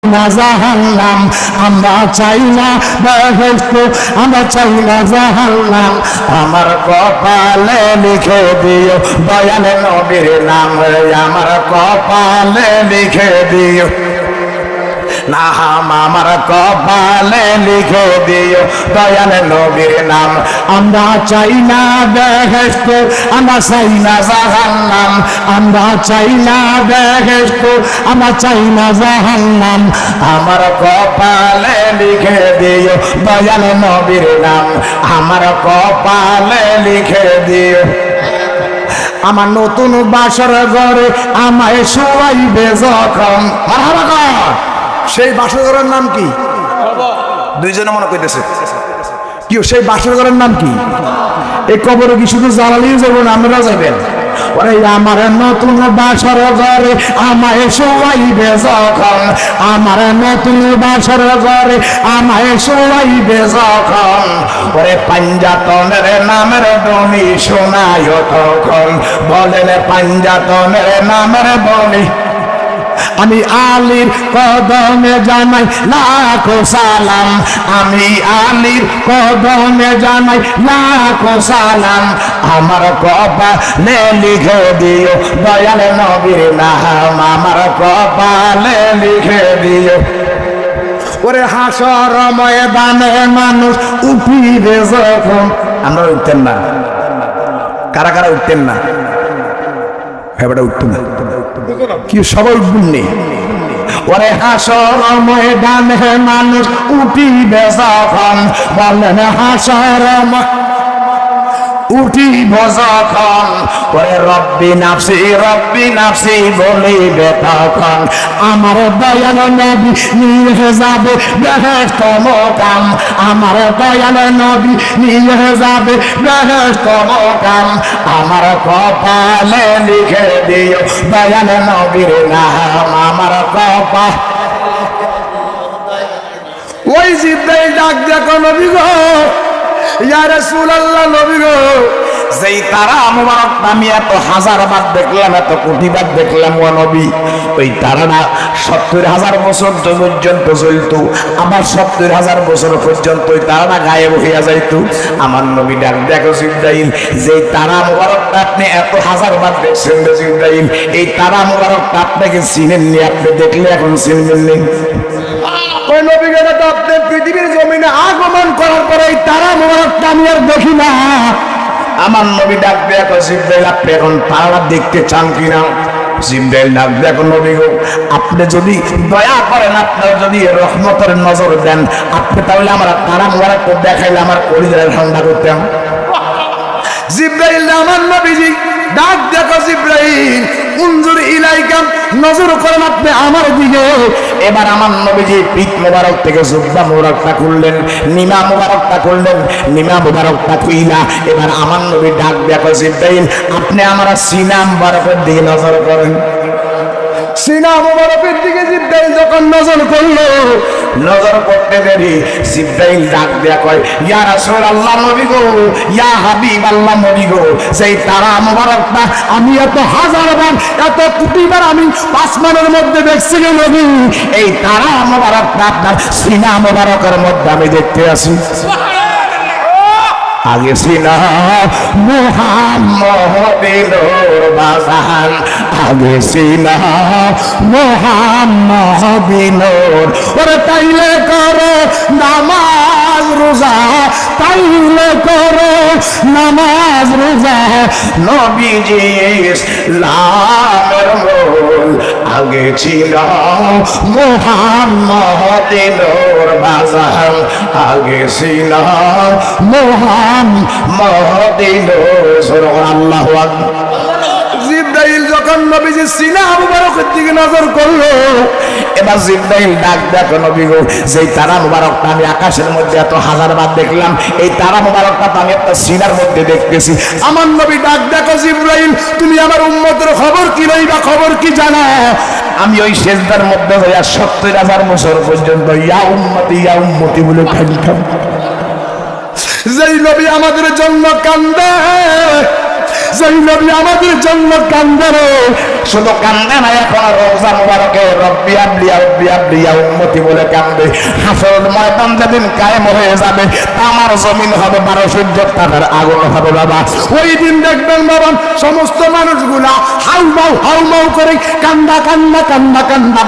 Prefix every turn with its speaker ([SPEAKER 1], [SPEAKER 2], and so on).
[SPEAKER 1] না জাহান্নাম, আমরা চাই না বেহেশত, আমরা চাই না জাহান্নাম। আমার কপালে লিখে দিও দয়াল নবীর নাম, আমার কপালে লিখে দিও নাম, আমার কপালে লিখে দিও দয়াল নবীর নাম। আমরা চাই না বেহেশত, আমরা চাই না জাহান্নাম, আমরা চাই না বেহেশত, আমরা চাই না জাহান্নাম। আমার কপালে লিখে দিও দয়াল নবীর নাম, আমার কপালে লিখে দিও। আমার নতুন বাসর ঘরে আমায় শোয়াইবে যখন, মারহাবা, সেই বাসর ঘরের নাম কি? দুইজনে মনে করতেছে কি সেই বাসর ঘরের নাম কি? এই কবরে কি শুধু জ্বালালিও যাবেন, আমরা যাবেন? ওরে আমার নতুন বাসর ঘরে আমায় শোয়াইবে যখন, আমার নতুন বাসর ঘরে আমায় শোয়াইবে যখন, ওরে পাঞ্জাতনের নামের ধ্বনি শোনায় তখন, বলেন পাঞ্জাতনের নামের ধ্বনি। আমি আলীর কদমে জানাই লাখো সালাম, আমি আলীর কদমে জানাই লাখো সালাম। আমার কপালে লিখে দিও দয়াল নবীর নাম, আমার কপালে লিখে দিও। ওরে হাসর ময়দানে মানুষ উঠিবে যখন, আমরা উঠতেন না, কারা কারা উঠতেন না? এবারে উঠতো না কি? সবাই উঠবেন নেই। ওরে হাসর ময়দানে মানুষ উঠিবে যখন, বলেন হাসর উঠিব যখন, ওরে রব্বি নাফসি বলিবে তখন, আমার দয়াল নবী নিয়ে যাবে বেহেশত মোকাম, আমার দয়াল নবী নিয়ে যাবে বেহেশত মোকাম। আমার কপালে লিখে দিও দয়াল নবীর নাম, আমার কপাল। ওই জিব্রাইল ডাক দেখো নবী গো, ইয়া রাসূলুল্লাহ, নবী গো, যেই তারা মুবারক আমি এত হাজার বার দেখলাম, এত কোটি বার দেখলাম ও নবী, ওই তারাটা ৭০,০০০ বছর পর্যন্ত চলতো, আমার ৭০,০০০ বছর পর্যন্ত ওই তারাটা গায়েব হইয়া যাইতো। আমার নবী ডাক দেখো জিব্রাইল, যেই তারা মুবারকটা আপনি এত হাজার বার দেখছেন জিব্রাইল, এই তারা মুবারকটা আপনাকে চিনেননি, আপনি দেখলে এখন চিনবেন। ওই নবীকে তো আপনি পৃথিবীর জমিনে আগমন করার পরে এই তারা মুবারকটা আমি আর দেখি না। আমার নবী ডাক দেখো জিব্রাইল, আপনি এখন তারা দেখতে চান কিনা? জিব্রাইল ডাক দেখো নবী গো, আপনি যদি দয়া করেন, আপনার যদি রহমতের নজর দেন, আপনি তাহলে আমার তারা মুবারকটা দেখাইলে আমার কলিজার ঠান্ডা করতাম। জিব্রাইল, আমার নবীজি ডাক দেখো জিব্রাইল, উনজুর ইলাইকা, নজর করেন আপনি আমার দিকে। এবার আমার নবীজি পিঠ মোবারক থেকে জুব্বা মোবারকটা খুললেন, নিমা মোবারকটা খুললেন, নিমা মোবারকটা খুইলা এবার আমার নবী ডাক দেখো জিব্রাইল, আপনি আমার সিনা মোবারকের দিকে নজর করেন। সিনা মোবারকের দিকে জিব্রাইল যখন নজর করলো, নজর করতে দেরি জিব্রাইল ডাক দেয়া কয়, ইয়া রাসূলুল্লাহ নবী গো, ইয়া হাবিবাল্লাহ নবী গো, সেই তারা মোবারকটা আমি এত হাজার বার, এত কোটি বার আমি আসমানের মধ্যে দেখছি গো নবী, এই তারা মোবারকটা আপনার সিনা মোবারকের মধ্যে আমি দেখতে আসি। আগে সিনা মুহাম্মদের বাজান, আগে সিনা মুহাম্মদের, ওরে তাইলে করো নামাজ রোজা, তাইলে করো নামাজ রোজা, নবীজি ইসলামের মূল, আগে ছিল মুহাম্মদের বাজান, আগে ছিল আল্লাহু আকবার। জিব্রাইল যখন নবীজি সিনা মুবারকের দিকে নজর করলো, এবার জিব্রাইল ডাক দেখো নবী গো, যেই তারা মুবারকটা আমি আকাশের মধ্যে এত হাজার বার দেখলাম, এই তারা মুবারকটা তো আমি একটা সিনার মধ্যে দেখতেছি। আমার নবী ডাক দেখো জিব্রাইল, তুমি আমার উম্মতের খবর কি লইবা, খবর কি জানা? আমি ওই সেজদার মধ্যে হইয়া ৭০,০০০ বছর পর্যন্ত ইয়া উম্মতি বলে খাইতাম। যেই নবী আমাদের জন্য কান্দে, সেই নবী আমাদের জন্য কান্দেন, শুধু কান্দে না, এখন রওজা মুবারকে রব্বি আবলি রব্বি আবলি ইয়া উম্মতি বলে কান্দে। হাসরের ময়দান যেদিন কায়েম হয়ে যাবে, আমার জমিন হবে 1200 টাকার আগুন হবে বাবা। ওই দিন দেখবেন বাবা সমস্ত মানুষগুলা হাউমাউ হাউমাউ করে কান্দা কান্দা কান্দা কান্দা